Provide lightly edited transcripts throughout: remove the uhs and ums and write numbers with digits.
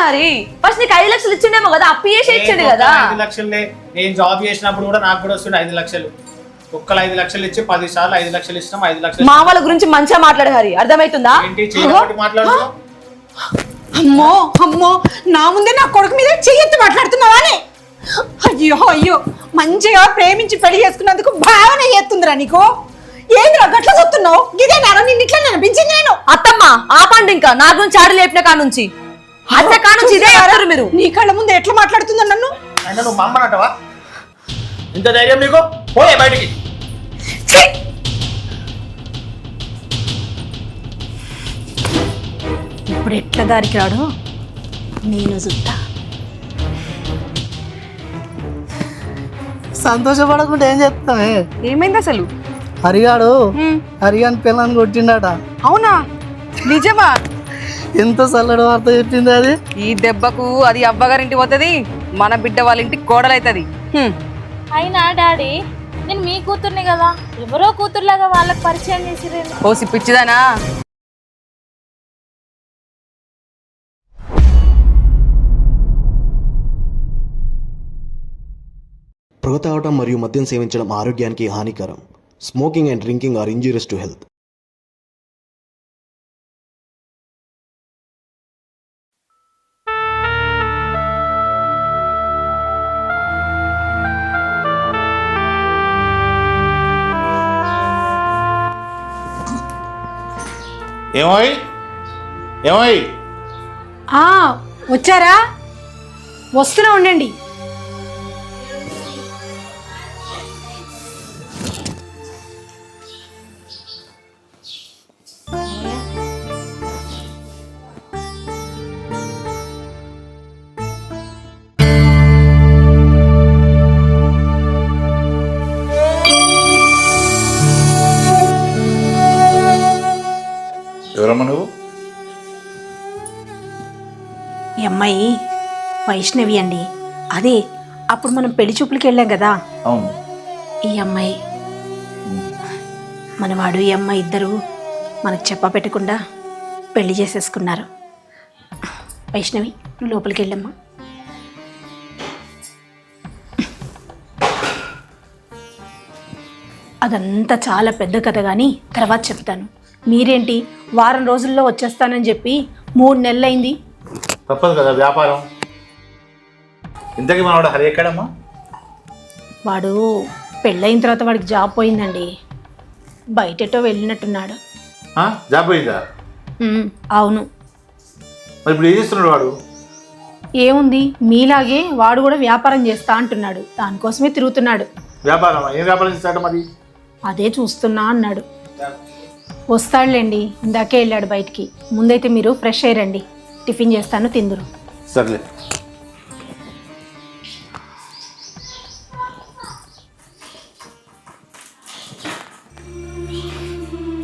Hari first నీకు 5 లక్షలు ఇచ్చిండేమో కదా, అప్పు చేసి ఇచ్చిండు కదా. 5 లక్షలే నేను జాబ్ చేసినప్పుడు కూడా నాకు కూడా వస్తుండే 5 లక్షలు. ఒక్కలు 5 లక్షలు ఇచ్చి 10 సార్లు 5 లక్షలు ఇచ్చినాం. 5 లక్షలు మా వాళ్ళ గురించి మంచిగా మాట్లాడు హరి, అర్థమవుతుందా? ఏంటి చేయబట్టి మాట్లాడుతున్నావు? అమ్మో అమ్మో, నా ముందే నా కొడుకు మీద చెయ్యెత్తి మాట్లాడుతున్నావా? అయ్యో అయ్యో, మంచిగా ప్రేమించి పెళ్లి చేసుకున్నందుకు భావన చేస్తుందిరా నీకు. ఏంద్రా గట్ల చూస్తున్నావు? ఇదేనా నిన్ను ఇట్లా అనిపించింది? నేను అత్తమ్మ ఆపండి, ఇంకా నా గురించి ఆడ లేపిన కా నుంచి ఇదే మీరు. నీ కళ్ళ ముందు ఎట్లా మాట్లాడుతుందో నన్ను. అయినా నువ్వు మమ్మనంటావా? ఇంత ధైర్యం నీకు? పోయే బయటికి. ఇప్పుడు ఎట్లా దారికి రాడు నేను చూస్తా. సంతోషపడకుండా ఏం చెప్తామే? ఏమైంది అసలు? హరిగాడు హరిగాని పిల్లని కొట్టిండట. అవునా? నిజమా? ఎంత చల్లడి వార్త చెప్పింది అది. ఈ దెబ్బకు అది అవ్వగారింటి పోతుంది, మన బిడ్డ వాళ్ళ ఇంటికి కోడలైతుంది. అయినా డాడీ, నేను మీ కూతుర్ని కదా, ఎవరో కూతుర్లాగా వాళ్ళకి పరిచయం చేసిరేను. ఓసి పిచ్చిదానా? పొగ తాగటం మరియు మద్యం సేవించడం ఆరోగ్యానికి హానికరం. Smoking and drinking are injurious to health. ఏమోయ్ ఏమోయ్ వచ్చారా? వస్తూనే ఉండండి. ఎవరమ్మా నువ్వు? ఈ అమ్మాయి వైష్ణవి అండి. అదే అప్పుడు మనం పెళ్లి చూపులకి వెళ్ళాం కదా, అవును. ఈ అమ్మాయి. మనవాడు ఈ అమ్మాయి ఇద్దరు మనకు చెప్ప పెట్టకుండా పెళ్లి చేసేసుకున్నారు. వైష్ణవి, నువ్వు లోపలికి వెళ్ళమ్మా. అదంతా చాలా పెద్ద కథ, కానీ తర్వాత చెప్తాను. మీరేంటి వారం రోజుల్లో వచ్చేస్తానని చెప్పి 3 నెలలైంది. తప్పదు కదా వ్యాపారం. ఇంతకీ మనవాడు హరి ఎక్కడమ్మా? వాడు పెళ్ళయిన తర్వాత వాడికి జాబ్ పోయిందండి. బయటెటో వెళ్ళినట్టున్నాడు. జాబ్ పోయిందా? అవును. మరి ఇప్పుడు ఏం చేస్తున్నాడు వాడు? ఏముంది, మీలాగే వాడు కూడా వ్యాపారం చేస్తా అంటున్నాడు. దానికోసమే తిరుగుతున్నాడు. వ్యాపారం? ఏం వ్యాపారం చేస్తాడు మరి? అదే చూస్తున్నా అన్నాడు. వస్తాడులేండి, ఇందాకే వెళ్ళాడు బయటికి. ముందైతే మీరు ఫ్రెష్ అయ్యండి, టిఫిన్ చేస్తాను, తిందురు. సర్లే.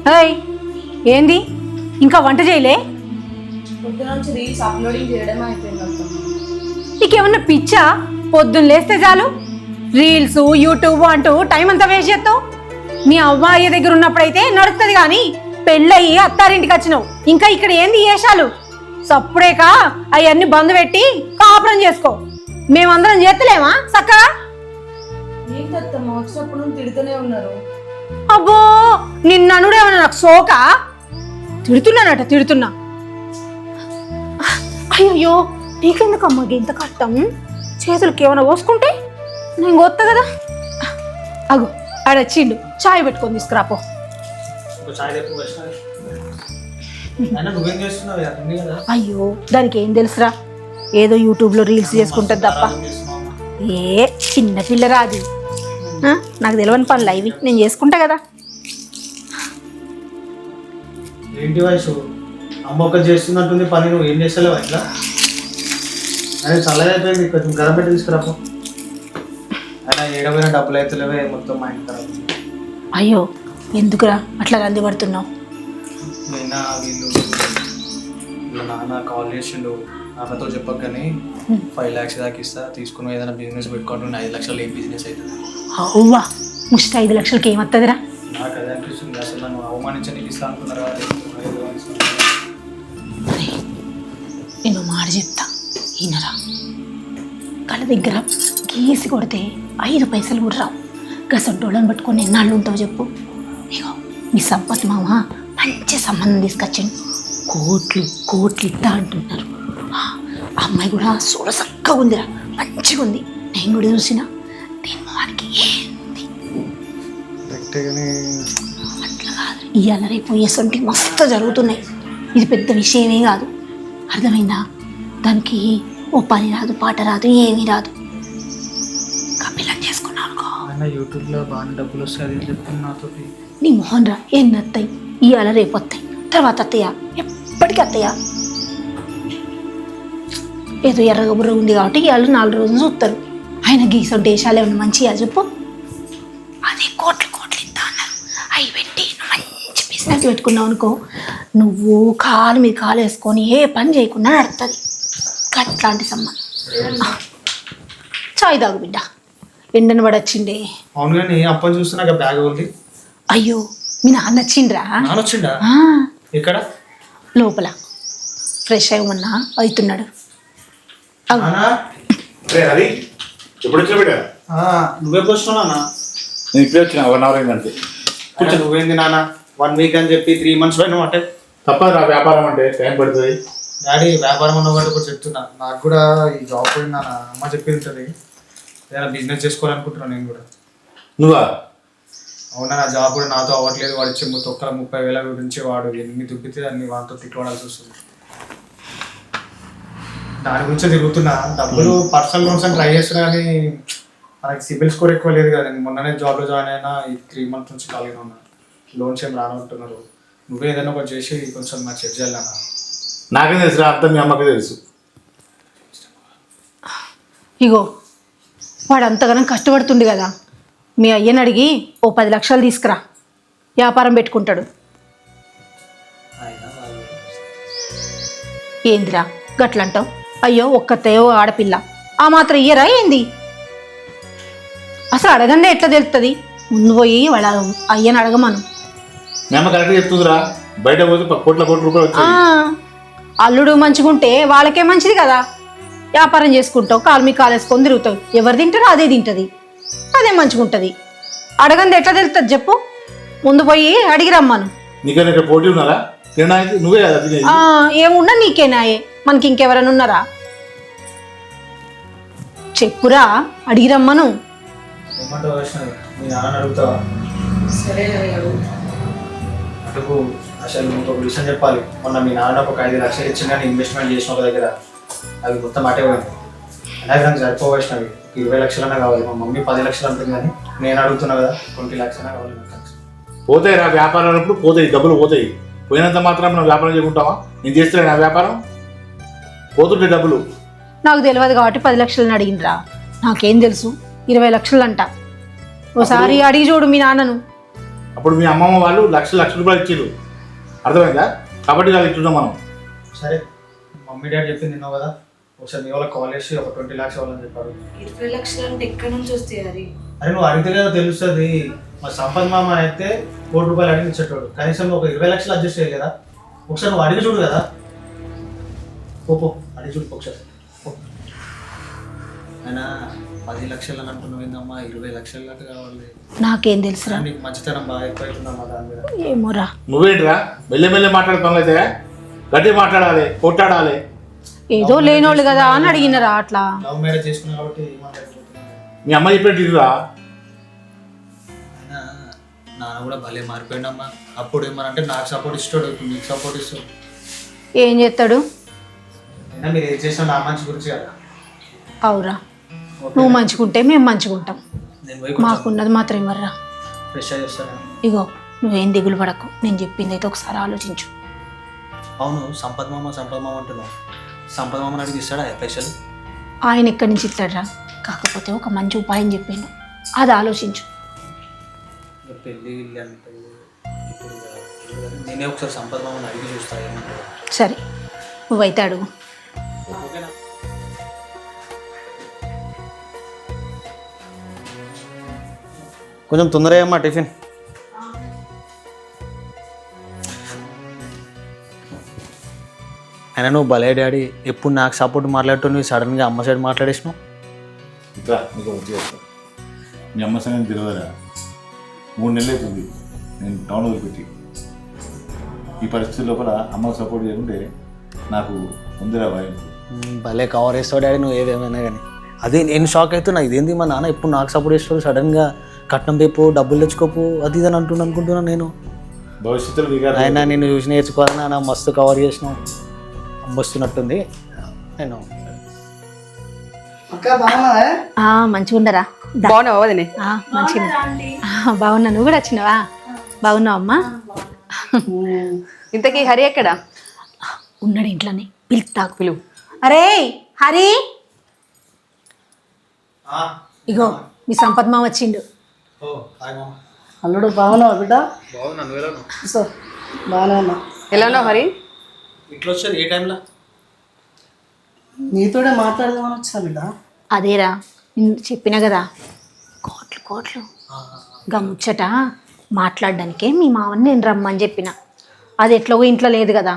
హాయ్, ఏంది ఇంకా వంట చేయలే? నీకేమన్నా పిచ్చా? పొద్దున్న లేస్తే చాలు రీల్స్, యూట్యూబ్ అంటూ టైం అంతా వేస్ట్ చేస్తావు. మీ అవ్వాయి దగ్గర ఉన్నప్పుడైతే నడుస్తుంది, కానీ పెళ్ళయి అత్తారింటికి వచ్చినావు. ఇంకా ఇక్కడ ఏంది వేషాలు? సప్పుడేక అవన్నీ బంద్ పెట్టి కాపురం చేసుకో. మేమందరం చేస్తలేమా చక్కగా? తిడుతూనే ఉన్నారు. అబ్బో, నిన్ననుడేమన్నా నాకు సోక? తిడుతున్నా. అయ్యో, నీకెందుకమ్మా ఇంత కష్టం? చేతులకి ఏమైనా పోసుకుంటే నేను కొత్త కదా. అగు ఆడొచ్చిండు, చాయ్ పెట్టుకొని తీసుకురాపో. అయ్యో, దానికి ఏం తెలుసురా, ఏదో యూట్యూబ్లో రీల్స్ చేసుకుంటుంది తప్ప. ఏ చిన్న పిల్లరా అది? నాకు తెలియని పనులు ఇవి, నేను చేసుకుంటా కదా. ఏంటి వయసు? అమ్మ ఒకటి చేస్తున్నట్టుంది పని, నువ్వు ఏం చేస్తలేవా ఇట్లా? అదే చల్లగా అయిపోయింది, కొంచెం గరం పెట్టి తీసుకురాపో. అయినా ఏడవైనా డబ్బులు అవుతలేవే, మొత్తం మా ఇంటి ఖరాబ్. అయ్యో, ఎందుకురా అట్లా రంది పడుతున్నావు? అయినా వీళ్ళు నాన్న కాల్ చేసిండు, నాన్నతో చెప్పగానే 5 lakhs దాకా ఇస్తా, తీసుకుని ఏదైనా బిజినెస్ పెట్టుకుంటున్నా. 5 లక్షలు ఏం బిజినెస్ అవుతుంది? అవ్వా, ముష్టి 5 లక్షలకి ఏమవుతుందిరా? నాకు అదే అనిపిస్తుంది. అసలు నన్ను అవమానించడానికి ఇస్తా అనుకున్నారా? నేను మాట చెప్తా, ఈయనరా కళ్ళ దగ్గర గీసి కొడితే 5 పైసలు కూడా రావు. గసంటోళ్ళని పట్టుకొని ఎన్నాళ్ళు ఉంటావు చెప్పు. ఇగో మీ సంపత్ మామ మంచి సంబంధం తీసుకొచ్చాను. కోట్లు ఇద్దా అంటున్నారు. ఆ అమ్మాయి కూడా చూడసక్కగా ఉందిరా, మంచిగా ఉంది. నేను కూడా చూసిన దీని మొహానికి ఏంది అట్లా కాదు. ఇవాళ రేపు ఎసంటి మస్తు జరుగుతున్నాయి. ఇది పెద్ద విషయమే కాదు, అర్థమైందా? దానికి ఓ పని రాదు, పాట రాదు, ఏమీ రాదు. కపిలని చేసుకున్నాను అనుకో. యూట్యూబ్లో బాగా డబ్బులు వస్తాయి అని చెప్తున్నా నాతో. నీ మొహన్ రా, ఎన్ని వస్తాయి? ఇవాళ రేపు వస్తాయి, తర్వాత అత్తయ్యా, ఎప్పటికీ అత్తయ్యా. ఏదో ఎర్రగా బుర్ర ఉంది కాబట్టి ఇవాళ 4 రోజులు చూస్తారు. ఆయన గీసం దేశాలు ఏమన్నా మంచిగా చెప్పు. అదే కోట్లు ఇస్తా అన్నారు. అవి పెట్టి నువ్వు మంచి బిజినెస్ పెట్టుకున్నావు అనుకో, నువ్వు కాలు మీద కాలు వేసుకొని ఏ పని చేయకుండా నడుతుంది. అట్లాంటి సంబంధం. చాయ్ తాగు బిడ్డ, ఎండను పడొచ్చిండే. అవును కానీ అప్పని చూస్తున్నా బ్యాగ్ ఉంది. అయ్యో మీ నాన్న వచ్చిండ్రా? వచ్చిండా? ఇక్కడ లోపల ఫ్రెష్ అయ్యమన్నా అవుతున్నాడు. నువ్వెప్పుడు వస్తున్నావు? నేను ఇప్పుడే వచ్చిన 1 అవర్ అయిందంటే. నువ్వేంది నాన్న 1 వీక్ అని చెప్పి 3 months పైన అంటే తప్పదు రా, వ్యాపారం అంటే టైం పడుతుంది. డాడీ వ్యాపారం ఉన్నవాడు కూడా చెప్తున్నా, నాకు కూడా ఈ జాబ్ పోయింది నాన్న. అమ్మ చెప్పి ఉంటుంది ఏదైనా బిజినెస్ చేసుకోవాలనుకుంటున్నాను నేను కూడా. నువ్వా? అవునా, నా జాబ్ కూడా నాతో అవ్వట్లేదు. వాడు ఇచ్చే తొక్కల 30,000 గురించి వాడు ఎన్ని దుబ్బితే అన్ని వాటితో తిట్టుకోవాల్సి వస్తుంది. దాని గురించి తిరుగుతున్నా. డబ్బులు పర్సనల్ లోన్స్ అని ట్రై చేస్తున్నా కానీ మనకి సిబిల్ స్కోర్ ఎక్కువ లేదు కదా. నేను మొన్ననే జాబ్లో జాయిన్ అయినా, ఈ 3 months నుంచి ఖాళీగా ఉన్నా. లోన్స్ ఏం రానంటున్నారు. నువ్వే ఏదైనా ఒకటి చేసి కొంచెం నాకు సెట్ చేయాలన్నా. నాకేం తెలుసు, అంతా మీ అమ్మకే తెలుసు. ఇగో వాడు అంతగానం కష్టపడుతుండు కదా, మీ అయ్యని అడిగి ఓ 10 లక్షలు తీసుకురా, వ్యాపారం పెట్టుకుంటాడు. ఏందిరా గట్లంటావు? అయ్యో ఒక్కతేయో ఆడపిల్ల, ఆ మాత్రం ఇయ్యరా ఏంది? అసలు అడగందే ఎట్లా తెలుస్తుంది? ముందు పోయి వాళ్ళ అయ్యని అడగమను. మీ అమ్మ కరెక్ట్గా చెప్తుందిరా, బయట పోతే కోట్ల రూపాయలు వచ్చాయి. అల్లుడు మంచిగుంటే వాళ్ళకే మంచిది కదా. వ్యాపారం చేసుకుంటావు, కాలు మీ కాలు వేసుకొని తిరుగుతావు. ఎవరు తింటారో అదే తింటుంది, అదే మంచిగుంటుంది. అడగంది ఎట్లా తెలుస్తుంది చెప్పు? ముందు పోయి అడిగి రమ్మను. నీకన్నా ఇక్కడ పోటీ ఉన్నారా? తినడానికి నువ్వే కదా తినేది. ఏమున్నా నీకేనాయే, మనకి ఇంకెవరైనా ఉన్నారా? చెప్పురా, అడిగి రమ్మను. ఏమంటావు వైష్ణవి? మీ నాన్న అడుగుతావా? అడుగు. అసలు నీకు ఒక విషయం చెప్పాలి. మొన్న మీ నాన్న ఒక 5 లక్షలు ఇచ్చిన కానీ ఇన్వెస్ట్మెంట్ చేసిన ఒక దగ్గర అవి మొత్తం అటే పోయింది. అలాగే నాకు సరిపో వైష్ణవి, 20 లక్షలన్నా కావాలి. మా మమ్మీ 10 లక్షలు అంటుంది కానీ నేను అడుగుతున్నా కదా 20 లక్షలన్నా కావాలి. పోతాయి రా, వ్యాపారం అన్నప్పుడు పోతాయి, డబ్బులు పోతాయి. పోయినంత మాత్రం మనం వ్యాపారం చేసుకుంటావా? నేను చేస్తున్నా నా వ్యాపారం, పోతుంటే డబ్బులు. నాకు తెలియదు కాబట్టి 10 లక్షలను అడిగినరా. నాకేం తెలుసు 20 లక్షలు అంట. ఓసారి అడిగి చూడు మీ నాన్నను. అప్పుడు మీ అమ్మమ్మ వాళ్ళు లక్షల రూపాయలు ఇచ్చారు, అర్థమైందా? కాబట్టి కాదు ఇస్తున్నాం మనం. సరే, మమ్మీ డాడీ చెప్పింది తిన్నావు కదా, ఒకసారి మీ వాళ్ళకి కాల్ చేసి ఒక 20 లక్షలు అవ్వాలని చెప్పారు. 20 లక్షలు అంటే ఎక్కడి నుంచి వస్తాయి? అది అరే నువ్వు అడిగితే కదా తెలుస్తుంది. మా సంపత్ మామ అయితే 1 కోటి రూపాయలు అడిగి ఇచ్చేటోడు. కనీసం ఒక 20 లక్షలు అడ్జస్ట్ చేయాలి కదా. ఒకసారి నువ్వు అడిగి చూడు కదా. పో అడిగి చూడు ఒకసారి. అయినా 10 లక్షలు అని అంటున్నావు ఏందమ్మా, 20 లక్షల దాకా కావాలి. నాకేం తెలుసురా, నీకు మంచితనం బాగా ఎక్కువైతుందమ్మా దాని మీద. ఏమోరా. నువ్వేంటిరా మెల్లె మాట్లాడుతాను అయితే గట్టిగా మాట్లాడాలి, కొట్టాడాలి. ఏదో లేనోళ్ళు కదా అని అడిగినరా. అట్లా లవ్ మ్యారేజ్ చేసుకున్నా కాబట్టి ఏమంటారు. మీ అమ్మ చెప్పేటిరా. అయినా నాన్న కూడా భలే మారిపోయిందమ్మా. అప్పుడు ఏమనంటే నాకు సపోర్ట్ ఇస్తాడు, ఇప్పుడు నీకు సపోర్ట్ ఇస్తాడు. ఏం చేస్తాడు? అయినా మీరు ఏం చేసినా నా మంచి గురించి కదా. అవురా, నువ్వు మంచిగుంటే మేము మంచిగుంటాం. నేను పోయి మాకున్నది మాత్రం ఇవ్వర్రా. ఫ్రెష్ చేస్తాను. ఇగో నువ్వేం దిగులు పడకు, నేను చెప్పింది అయితే ఒకసారి ఆలోచించు. అవును, సంపత్ మామ అంటున్నావు. సంపత్ మామని అడిగి ఇస్తాడా పైసలు? ఆయన ఎక్కడి నుంచి ఇస్తాడరా? కాకపోతే ఒక మంచి ఉపాయం చెప్పాను, అది ఆలోచించు. పెళ్ళి అంటే ఇప్పుడు నేనే ఒకసారి సంపత్ మామని అడిగి చూస్తా ఏమంటాడు. సరే, నువ్వైతే అడుగు. ఓకేనా? కొంచెం తొందరగా అమ్మా టిఫిన్. అయినా నువ్వు భలే డాడీ, ఎప్పుడు నాకు సపోర్ట్ మాట్లాడుతూ నువ్వు సడన్గా అమ్మ సైడ్ మాట్లాడేసినావు. ఇట్లా నీకు వచ్చి చేస్తా. మీ అమ్మ సంగతి తెలియదురా, 3 నెలలు అవుతుంది నేను టౌన్ వదిలిపెట్టి. ఈ పరిస్థితి లోపల అమ్మకు సపోర్ట్ చేయకుంటే నాకు ఉందిరా భయం. భలే కవర్ చేస్తావు డాడీ నువ్వు ఏదేమైనా కానీ. అదే నేను షాక్ అవుతున్నా, ఇదేంది మా నాన్న ఎప్పుడు నాకు సపోర్ట్ చేస్తాడు, సడన్గా కట్నం తెప్పు డబ్బులు తెచ్చుకోపు అది ఇది అని అనుకుంటున్నాను నేను. భవిష్యత్తులో వికారం ఆయన నేను చూసి నేర్చుకోవాలని నా మస్తు కవర్ చేసినావు, వస్తున్నట్టుంది నేను. అక్క బాగున్నావా? మంచిగా ఉండరా? బాగున్నావా వదినే? మంచిగా బాగున్నా. నువ్వు కూడా వచ్చినావా? బాగున్నావు అమ్మా? ఇంతకీ హరి ఎక్కడ? ఉన్నాడు ఇంట్లోనే, పిలుస్తాకు పిలువు. అరే హరి, ఇగో మీ సంపత్ మామ వచ్చిండు. అల్లుడు బాగున్నావా బిడ్డ? బాగున్నాను, ఎలా సో బాగానే ఉన్నా. ఎలా ఉన్నావు హరి? ఇట్లా వచ్చారు ఏ టైంలో? నీతోనే మాట్లాడదామని వచ్చా బిడ్డ. అదేరా నిన్ను చెప్పినా కదా, కోట్లు కోట్లు గా ముచ్చట మాట్లాడడానికే మీ మామని నేను రమ్మని చెప్పిన. అది ఎట్లాగో ఇంట్లో లేదు కదా,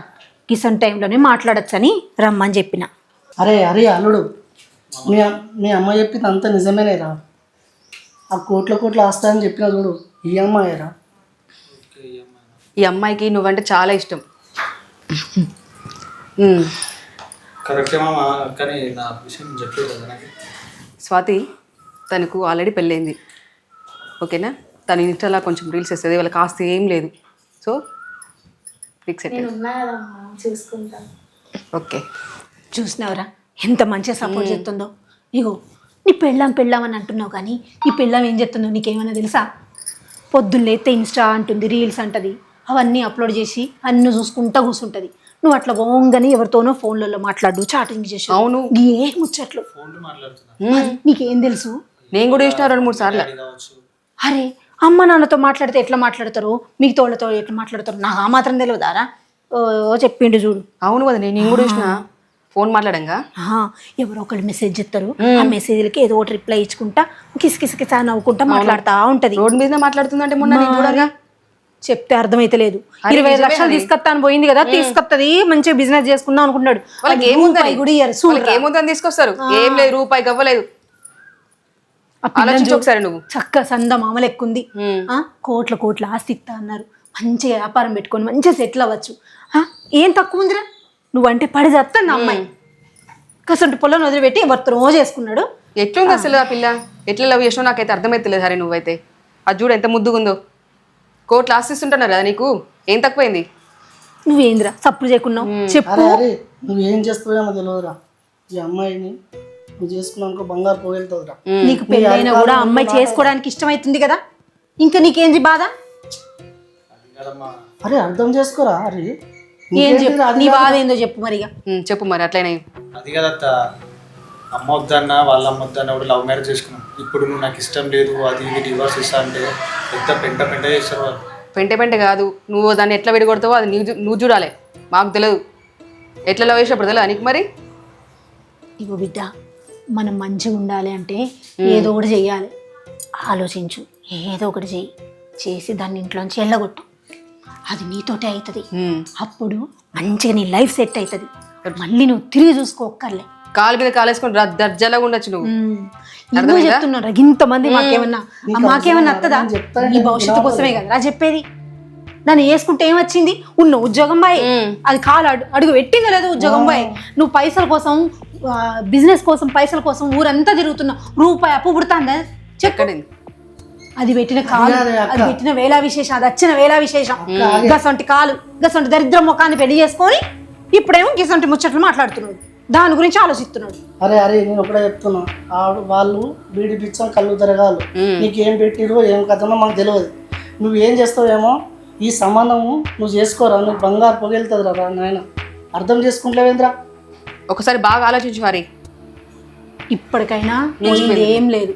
కిసన్ టైంలోనే మాట్లాడచ్చని రమ్మని చెప్పిన. అరే అరే అల్లుడు, మీ అమ్మ చెప్పింది అంత నిజమేనేరా. ఆ కోట్ల ఆస్తి అని చెప్పినా చూడు, ఈ అమ్మాయిరా. ఈ అమ్మాయికి నువ్వంటే చాలా ఇష్టం. కరెక్టే మామ, కానీ నా విషయం చెప్పలేదు కదా నాకు. స్వాతి, తనకు ఆల్రెడీ పెళ్ళైంది, ఓకేనా? తను ఇన్స్టాలో కొంచెం రీల్స్ వేస్తుంది, వాళ్ళకి ఆస్తి ఏం లేదు. సో ఫిక్స్ చూసుకుంటాను. ఓకే. చూసినావురా ఎంత మంచిగా సపోర్ట్ చేస్తుందో. ఇగో నీ పెళ్ళాం అని అంటున్నావు, కానీ ఈ పెళ్ళాం ఏం చెప్తుందో నీకేమైనా తెలుసా? పొద్దున్న లేస్తే ఇన్స్టా అంటుంది, రీల్స్ అంటది, అవన్నీ అప్లోడ్ చేసి అన్నీ చూసుకుంటా కూర్చుంటుంది. నువ్వు అట్లా పోగానే ఎవరితోనో ఫోన్లలో మాట్లాడు, చాటింగ్ చేసి. అవును, ఏ ముచ్చట్లు నీకేం తెలుసు? నేను కూడా చూసిన 2-3 సార్లు. అరే అమ్మ నాన్నతో మాట్లాడితే ఎట్లా మాట్లాడతారు, మీకు తోళ్ళతో ఎట్లా మాట్లాడతారు, నాకు ఆ మాత్రం తెలియదారా? ఓ చెప్పిండు చూడు. అవును కదా, నేను కూడా చూసిన ఫోన్ మాట్లాడంగా. ఎవరో ఒకళ్ళు మెసేజ్ చేస్తారు, ఆ మెసేజ్లకి ఏదో ఒకటి రిప్లై ఇచ్చుకుంటా కిసకిసకిసా నవ్వుకుంటా మాట్లాడుతూ ఉంటది. రోడ్డు మీద మాట్లాడుతుందంటే మొన్న నేను చూడగా. చెప్తే అర్థమైతే లేదు. 25 లక్షలు తీసుకొస్తాను పోయింది కదా, తీసుకొస్తుంది మంచిగా బిజినెస్ చేసుకుందాం అనుకున్నాడు. వాళ్ళకి ఏముందని తీసుకొస్తారు, ఏం లేదు, రూపాయి గవ్వలేదు. ఆలోచించు ఒకసారి నువ్వు. చక్క సంద మామలు ఎక్కుంది, కోట్ల ఆస్తి ఇస్తా అన్నారు, మంచిగా వ్యాపారం పెట్టుకొని మంచిగా సెటిల్ అవ్వచ్చు. ఏం తక్కువ ఉందిరా, నువ్వంటే పడి చేస్తాను నా అమ్మాయి. కసంటి పొలం వదిలిపెట్టి ఎవరితో రోజు చేసుకున్నాడు. ఎట్లుంది అసలు ఆ పిల్ల, ఎట్లా లవ్ చేసినావు నాకైతే అర్థమైతలేదు. సరే నువ్వైతే అది చూడు ఎంత ముద్దుగుందో. కోట్లు ఆశిస్తుంటున్నారు కదా, నీకు ఏం తక్కువైంది? నువ్వేందిరా సప్పుడు చేయకున్నావు చెప్పు. అరే నువ్వు ఏం చేస్తావేమో తెలియదురా. ఈ అమ్మాయిని నువ్వు చేసుకున్నాక బంగారు పోగలుగుతుందిరా. నీకు పెళ్ళైనా కూడా అమ్మాయి చేసుకోవడానికి ఇష్టమైతుంది కదా, ఇంకా నీకేంది బాధ? అరే అర్థం చేసుకోరా. అరే ఏం చెప్పు, నీ బాధ ఏందో చెప్పు మరిగా. చెప్పు మరి. అట్లనే అది కదత్త, అమ్మ వద్దన్న వాళ్ళ అమ్మ వద్దన్న కూడా లవ్ మ్యారేజ్ చేసుకున్నాం. ఇప్పుడు నువ్వు నాకు ఇష్టం లేదు అది ఇది డివోర్స్ ఇస్తా అంటే పెద్ద పెంట చేస్తారు వాళ్ళు. పెంట కాదు, నువ్వు దాన్ని ఎట్లా విడగొడతావో అది నువ్వు చూడాలి, మాకు తెలియదు. ఎట్లా లవ్ చేసినప్పుడు తెలియదు నీకు మరి? ఇగో బిడ్డ, మనం మంచిగా ఉండాలి అంటే ఏదో ఒకటి చెయ్యాలి. ఆలోచించు, ఏదో ఒకటి చెయ్యి, చేసి దాన్ని ఇంట్లోంచి వెళ్ళగొట్టు. అది నీతోటే అవుతుంది. అప్పుడు మంచిగా నీ లైఫ్ సెట్ అవుతుంది. మళ్ళీ నువ్వు తిరిగి చూసుకోక్కర్లే. కాలు మీద కాలేసుకొని దర్జాలాగా ఉండొచ్చు నువ్వు. నువ్వు చెప్తున్నారా ఇంతమంది మాకేమన్నా వస్తుందా? నీ భవిష్యత్తు కోసమే కదా చెప్పేది. నన్ను వేసుకుంటే ఏమొచ్చింది? ఉన్న ఉద్యోగం బాయ్, అది కాలు అడుగు పెట్టిందో లేదో ఉద్యోగం బాయ్. నువ్వు పైసల కోసం, బిజినెస్ కోసం, పైసల కోసం ఊరంతా తిరుగుతున్నావు. రూపాయి అప్పు పుడుతుందా చెప్పండి? అది పెట్టిన కాలు, అది పెట్టిన వేళా విశేషం, అది వచ్చిన వేళా విశేషం. గసంటి కాలు, గసంటి దరిద్ర ముఖాన్ని పెళ్లి చేసుకొని ఇప్పుడేమో గిసంటి ముచ్చట్లు మాట్లాడుతున్నాడు, దాని గురించి ఆలోచిస్తున్నాడు. అరే నేను ఒకటే చెప్తున్నా, వాళ్ళు బీడి పిచ్చం కళ్ళు తిరగాలు. నీకేం పెట్టిరో ఏం కథనో మాకు తెలియదు. నువ్వేం చేస్తావేమో ఈ సంబంధము నువ్వు చేసుకోరా, నువ్వు బంగారు పొగెళ్తుంది రా నాయన. అర్థం చేసుకుంటలేవేంద్రా? ఒకసారి బాగా ఆలోచించు హరి. ఇప్పటికైనా ఏం లేదు,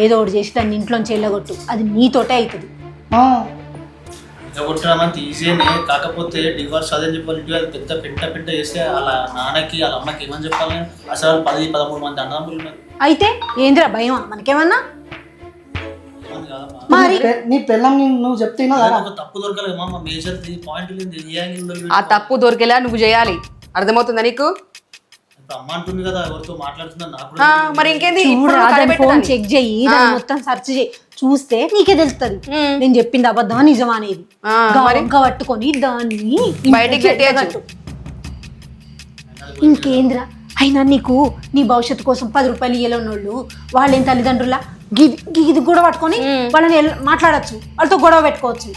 ఏదో ఒకటి చేసి దాన్ని ఇంట్లోంచి వెళ్ళగొట్టు, అది నీతోటే అవుతుంది. కొట్టడం ఈజీనే, కాకపోతే డివోర్స్ అదని చెప్పాలి. పెద్ద పెంట చేస్తే వాళ్ళ నాన్నకి వాళ్ళ అమ్మకి ఏమని చెప్పాలి? అసలు 10-13 మంది అన్నదమ్ములు ఉన్నారు. అయితే ఏందిరా భయమా మనకేమన్నా? మరి నీ పిల్లం నువ్వు చెప్తే తప్పు దొరకలేదు మేజర్ పాయింట్. ఆ తప్పు దొరికేలా నువ్వు చేయాలి. అర్థమవుతుందా నీకు? ఇప్పుడు అమ్మ అంటుంది కదా ఎవరితో మాట్లాడుతున్నా నాకు ఆ, మరి ఇంకేంది ఇప్పుడు చూడరా, దాని కనిపెట్టు ఫోన్ దాన్ని. చెక్ చెయ్యి, దాన్ని మొత్తం సెర్చ్ చేయి, చూస్తే నీకే తెలుస్తుంది నేను చెప్పింది అబద్ధమా నిజమా అనేది. ఆ, మరి? గంగ పట్టుకొని దాన్ని బయటికి గట్టియచ్చు. ఇంకేంద్రా, అయినా నీకు నీ భవిష్యత్తు కోసం 10 రూపాయలు ఇయ్యలేనోళ్ళు వాళ్ళేం తల్లిదండ్రులా ఇది కూడా పట్టుకొని వాళ్ళని మాట్లాడచ్చు, వాళ్ళతో గొడవ పెట్టుకోవచ్చు.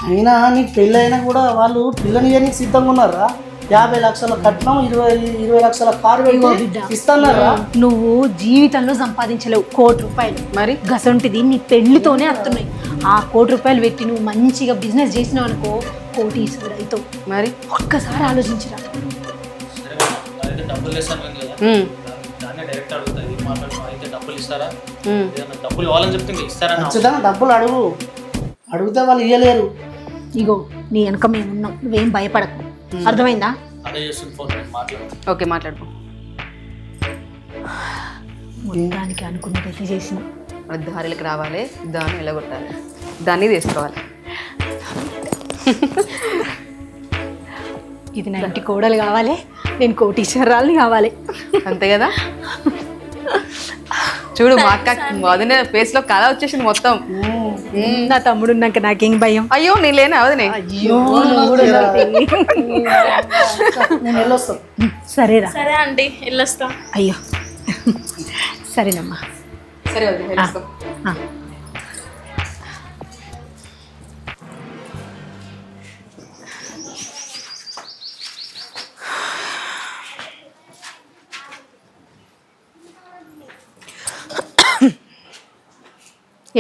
అయినా నీకు పెళ్ళి అయినా కూడా వాళ్ళు పిల్లని ఇవ్వడానికి సిద్ధంగా ఉన్నారా? 50 లక్షల కట్నం, 20 లక్షల కారు పెట్టి ఇస్తున్నారా? నువ్వు జీవితంలో సంపాదించలేవు 1 కోటి రూపాయలు, మరి గసంటిది నీ పెళ్లితోనే వస్తున్నాయి. ఆ 1 కోటి రూపాయలు పెట్టి నువ్వు మంచిగా బిజినెస్ చేసినావు అనుకో, కోటీశ్వరుడు అవుతావు. మరి ఒక్కసారి ఆలోచించరా. అయితే డబ్బులు ఇస్తాను కదా, దాన్ని డైరెక్ట్ అడుగుతా, ఏం మాట్లాడుతున్నా అయితే డబ్బులు ఇస్తారా, ఏదైనా డబ్బులు ఇవ్వాలని చెప్తే ఇంకా ఇస్తారా? ఖచ్చితంగా డబ్బులు అడిగితే వాళ్ళు ఇవ్వలేరు. ఇగో నీ వెనక మేము ఉన్నాం, నువ్వేం భయపడకు, అర్థమైందా? అదే చేస్తుంది ఫోన్ మాట్లాడు. ఓకే మాట్లాడుకో. మొత్తానికి అనుకున్నదైతే చేసిన. మన దారిలోకి రావాలి, దాన్ని వెళ్ళగొట్టాలి, దాన్ని తీసుకోవాలి. ఇది నా ఇంటి కోడలు కావాలి, నేను కోటీశ్వరాలని కావాలి. అంతే కదా? చూడు మా అక్క వదిన ఫేస్ లో కళ వచ్చేసింది మొత్తం. నా తమ్ముడు ఉన్నాక నాకేం భయం. అయ్యో నేను లేనా వదినే? నేను వెళ్ళొస్తాను. సరేరా. సరే ఆంటీ వెళ్ళొస్తా. అయ్యో సరేనమ్మా. సరే వదిన వెళ్ళొస్తాం. ఆ.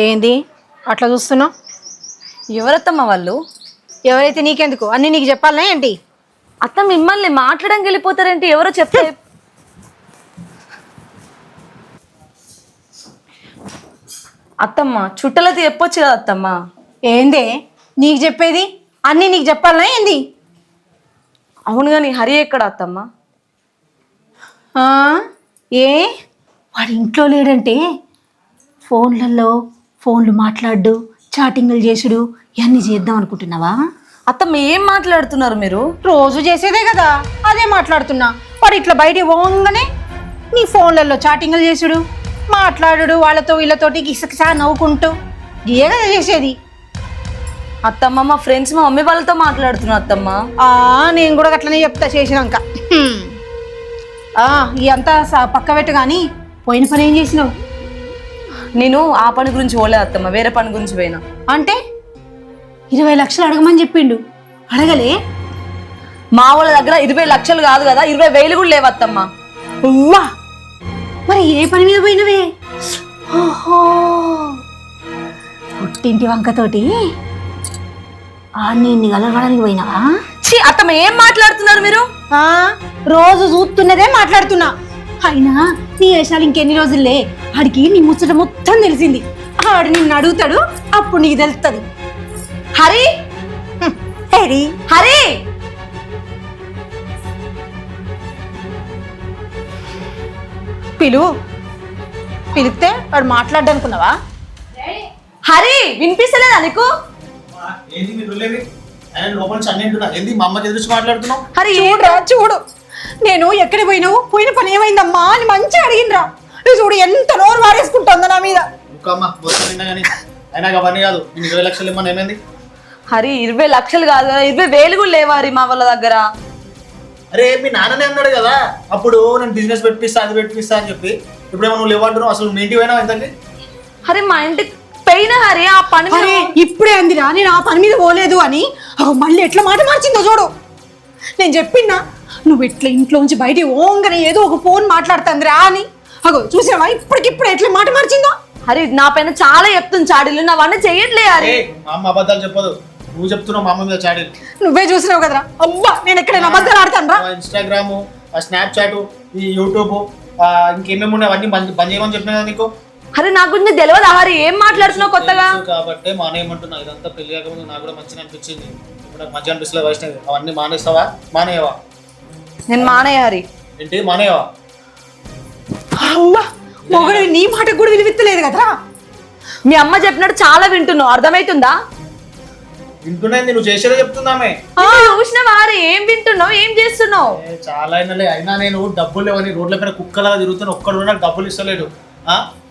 ఏంది అట్లా చూస్తున్నావు? ఎవరత్తమ్మ వాళ్ళు? ఎవరైతే నీకెందుకు, అన్నీ నీకు చెప్పాలనా ఏంటి? అత్త మిమ్మల్ని మాట్లాడడానికి వెళ్ళిపోతారేంటి? ఎవరో చెప్తే అత్తమ్మ చుట్టలతో చెప్పొచ్చు కదా అత్తమ్మ. ఏందే నీకు చెప్పేది? అన్నీ నీకు చెప్పాలనా ఏంది? అవును కానీ హరి ఎక్కడ అత్తమ్మ? ఆ? ఏ వాడు ఇంట్లో లేడంటే ఫోన్లు మాట్లాడు, చాటింగ్లు చేసుడు ఇవన్నీ చేద్దాం అనుకుంటున్నావా? అత్తమ్మ ఏం మాట్లాడుతున్నారు మీరు? రోజు చేసేదే కదా, అదే మాట్లాడుతున్నా. వాడు ఇట్లా బయటికి పోగానే నీ ఫోన్లలో చాటింగ్లు చేసుడు, మాట్లాడు, వాళ్ళతో వీళ్ళతోటి గిసకిసా నవ్వుకుంటూ ఇదే కదా చేసేది. అత్తమ్మ మా ఫ్రెండ్స్ మా మమ్మీ వాళ్ళతో మాట్లాడుతున్నా అత్తమ్మ. నేను కూడా అట్లనే చెప్తా చేసినాక. ఇదంతా పక్క పెట్టు కానీ పోయిన పని ఏం చేసినావు? నేను ఆ పని గురించి పోలే అత్తమ్మ, వేరే పని గురించి పోయినా. అంటే 20 లక్షలు అడగమని చెప్పిండు, అడగలే? మా వాళ్ళ దగ్గర 20 లక్షలు కాదు కదా, 20,000 కూడా లేవు అత్తమ్మ. ఉవ్వా, మరి ఏ పని మీద పోయినవే? ఓహో, పుట్టింటి వంకతోటి నిన్ను కలవడానికి పోయినావా? ఛీ అత్తమ్మ ఏం మాట్లాడుతున్నారు మీరు? రోజు చూస్తున్నదే మాట్లాడుతున్నా. అయినా నీ వేషాలు ఇంకెన్ని రోజుల్లే, ఆడికి నీ ముచ్చట మొత్తం తెలిసింది. ఆడు నిన్ను అడుగుతాడు, అప్పుడు నీకు తెలుస్తుంది. హరి హరి హరి పిలిస్తే వాడు మాట్లాడనుకున్నావా? హరి వినిపిస్తలేదా నీకు? ఏంది మీరు వెళ్ళేవి? ఆయన లోపల నుంచి అన్ని వింటున్నా. ఏంది మా అమ్మకి ఎదురు మాట్లాడుతున్నావు? హరి చూడు, నేను ఎక్కడికి పోయినావు, పోయిన పని ఏమైందమ్మా అని మంచిగా అడిగినరా. నువ్వు చూడు ఎంత నోరు వారేసుకుంటుందో నా మీద. అమ్మ మొత్తం విన్నా కానీ అయినా అవన్నీ కాదు. 20 లక్షలు ఇమ్మని ఏమైంది? హరి 20 లక్షలు కాదు కదా, 20,000 కూడా లేవా హరి మా వాళ్ళ దగ్గర? అరే మీ నాన్ననే అన్నాడు కదా అప్పుడు, నేను బిజినెస్ పెట్టిస్తా అది పెట్టిస్తా అని చెప్పి. ఇప్పుడేమో నువ్వు లేవంటున్నావు. అసలు మీ ఇంటికి పోయినావు ఇంతకి? హరి మా ఇంటికి పోయినా హరి, ఆ పని మీద ఇప్పుడే అందిరా నేను ఆ పని మీద పోలేదు అని. మళ్ళీ ఎట్లా మాట మార్చిందో చూడు. నేను చెప్పినా నువ్వు ఇట్లా ఇంట్లోంచి బయటికి ఓంగనే ఏదో ఒక ఫోన్ మాట్లాడుతుందిరా అని. చూసావా ఇప్పటికిప్పుడు ఎట్లా మాట మార్చిందో? హరి నా పైన చాలా చెప్తుంది చాడీలు, నావన్నీ చెయ్యట్లే హరి. మా అమ్మ అబద్ధాలు చెప్పదు, నువ్వు చెప్తున్నావు మా అమ్మ మీద చాడీలు. నువ్వే చూసినావు కదరా. అబ్బా నేను ఎక్కడైనా అబద్ధాలు ఆడతాను రా. ఇన్స్టాగ్రామ్, స్నాప్చాట్, ఈ యూట్యూబ్ ఇంకేమేమి ఉన్నాయి అవన్నీ బంద్ చేయమని చెప్పినా కదా నీకు. హరి నా గురించి తెలియదు హరి, ఏం మాట్లాడుతున్నావు కొత్తగా? కాబట్టి మానేయమంటున్నా. ఇదంతా పెళ్లి కాకముందు నాకు కూడా మంచిగా అనిపించింది, ఇప్పుడు నాకు మంచిగా అనిపిస్తుంది. వైష్ణవి అవన్నీ మానేస్తావా? మానేయవా? నేను మానేయ హరి. ఏంటి మానేయవా? మొగడు నీ మాటకు కూడా విలువిత్తలేదు కదరా. మీ అమ్మ చెప్పినట్టు చాలా వింటున్నావు, అర్థమవుతుందా? వింటున్నాయింది నువ్వు చేసేదే చెప్తున్నామే. చూసిన వారు ఏం వింటున్నావు, ఏం చేస్తున్నావు? చాలా అయినాలే. అయినా నేను డబ్బులు లేవని రోడ్ల పైన కుక్కలాగా తిరుగుతున్నా, ఒక్కడు కూడా నాకు డబ్బులు ఇస్తలేడు.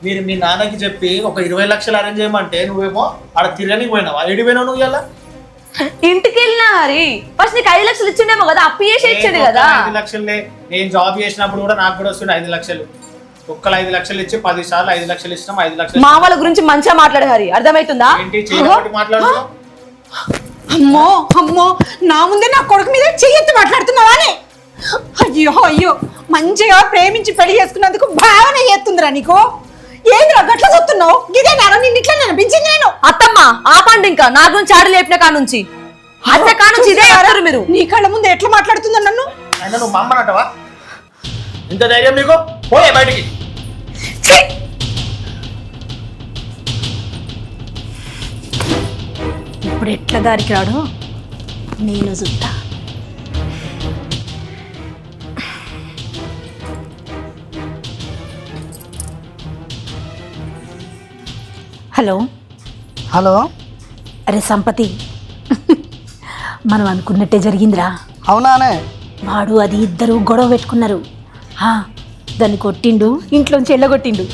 మీరు మీ నాన్నకి చెప్పి ఒక 20 లక్షలు అరేంజ్ చేయమంటే నువ్వేమో ఆడ తిరగనికి పోయినావా? ఏడి పోయినావు నువ్వు ఇలా? ఇంటికి వెళ్ళినా హరి, ఫస్ట్ నీకు 5 లక్షలు ఇచ్చిండేమో కదా, అప్పు చేసి ఇచ్చాడు కదా. 5 లక్షలే. నేను జాబ్ చేసినప్పుడు కూడా నాకు కూడా వస్తుండే 5 లక్షలు. ఒక్కలు 5 లక్షలు ఇచ్చి 10 సార్లు 5 లక్షలు ఇచ్చినాం. 5 లక్షలు మా వాళ్ళ గురించి మంచిగా మాట్లాడు హరి, అర్థమవుతుందా? ఏంటి చేయబట్టి మాట్లాడుతున్నావు? అమ్మో అమ్మో, నా ముందే నా కొడుకు మీద చెయ్యెత్తి మాట్లాడుతున్నావానే? అయ్యో అయ్యో, మంచిగా ప్రేమించి పెళ్లి చేసుకున్నందుకు భావన ఎత్తుందిరా నీకు. ఏంద్రా గట్ల చూస్తున్నావు? ఇదే నేను నిన్ను ఇట్లా అనిపించింది. నేను అత్తమ్మ ఆపండి, ఇంకా నా గురించి చాడు లేపిన కానుంచి అత్త కానుంచి ఇదే అంటారు మీరు. నీ కళ్ళ ముందు ఎట్లా మాట్లాడుతుందో నన్ను. అయినా నువ్వు మా అమ్మనంటావా? ఇంత ధైర్యం నీకు? పోయే బయటికి. ఛీ! ఇప్పుడు ఎట్లా దారికి రాడు నేను చూస్తా. హలో హలో, అరే సంపతి, మనం అనుకున్నట్టే జరిగిందిరా. అవునానే? వాడు అది ఇద్దరు గొడవ పెట్టుకున్నారు. దాన్ని కొట్టిండు, ఇంట్లోంచి వెళ్ళగొట్టిండు.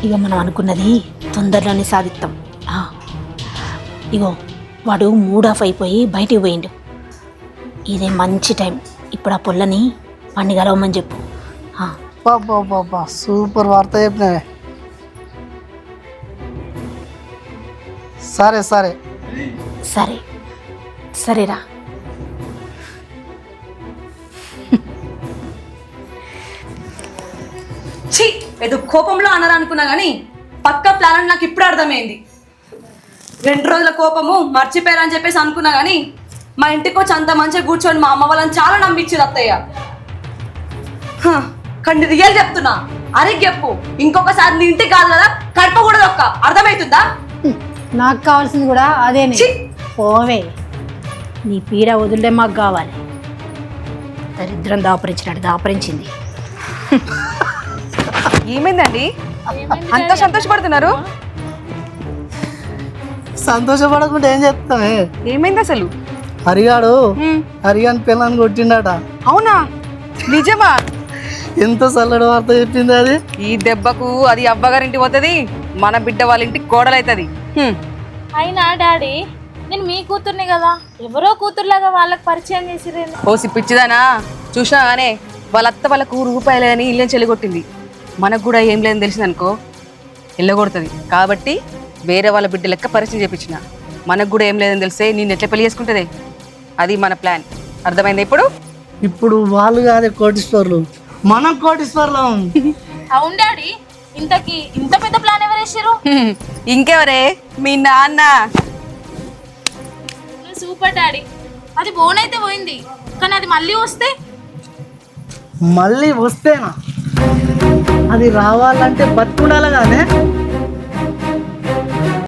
ఇక మనం అనుకున్నది తొందరలోనే సాధిస్తాం. ఇగో వాడు మూడ్ ఆఫ్ అయిపోయి బయటికి పోయిండు. ఇదే మంచి టైం. ఇప్పుడు ఆ పొల్లని వాడిని కలవమని చెప్పు. బాబా సూపర్ వార్త చెప్పినావే. సరే సరే సరే సరేరా. ఛీ, ఏదో కోపంలో అన్నారు అనుకున్నా కానీ పక్క ప్లాన్ అని నాకు ఇప్పుడు అర్థమైంది. 2 రోజుల కోపము మర్చిపోయారని చెప్పేసి అనుకున్నా కానీ మా ఇంటికి వచ్చి అంత మంచిగా కూర్చొని మా అమ్మ వాళ్ళని చాలా నమ్మించింది అత్తయ్య. కానీ రియల్ చెప్తున్నా, అరే చెప్పు, ఇంకొకసారి నీ ఇంటికి కాదు కదా కడప కూడా ఒక్క అర్థమవుతుందా? నాకు కావాల్సింది కూడా అదేనే. పోవే, నీ పీడ వదిలే మాకు కావాలి. దరిద్రం దాపరించినట్టు దాపరించింది. ఏమైందండి అంత సంతోషపడుతున్నారు? సంతోషపడకుండా ఏం చెప్తామే? ఏమైంది అసలు? హరిగాడు హరిగాని పిల్లని కొట్టిండట. అవునా? నిజమా? ఎంత చల్లడి వార్త చెప్పింది అది. ఈ దెబ్బకు అది అవ్వగారింటి పోతుంది, మన బిడ్డ వాళ్ళ ఇంటికి కోడలవుతుంది. అయినా డాడీ, నేను మీ కూతుర్ని కదా, ఎవరో కూతుర్లాగా వాళ్ళకి పరిచయం చేసిరేంది? ఓసి పిచ్చిదానా, చూసినా కానీ వాళ్ళ అత్త వాళ్ళకు రూపాయలని ఇల్లు చెల్లగొట్టింది. మనకు కూడా ఏం లేదని తెలిసిందనుకో ఇల్లగొడుతుంది. కాబట్టి వేరే వాళ్ళ బిడ్డ లెక్క పరిచయం చేపించిన. మనకు కూడా ఏం లేదని తెలిస్తే నేను ఎట్లా పెళ్లి చేసుకుంటుంది? అది మన ప్లాన్. అర్థమైంది ఇప్పుడు? ఇప్పుడు వాళ్ళు కాదే కోటీశ్వర్లు, మనం కోటీశ్వర్లు. అవును డాడీ, ఇంతకి ఇంత పెద్ద ప్లాన్ ఎవరు వేసారు? ఇంకెవరే? మీ నాన్న. Super daddy. అది బోనైతే పోయింది, కానీ అది మళ్ళీ వస్తే? మళ్ళీ వస్తేనా? అది రావాలంటే బతుకుండాలి కానీ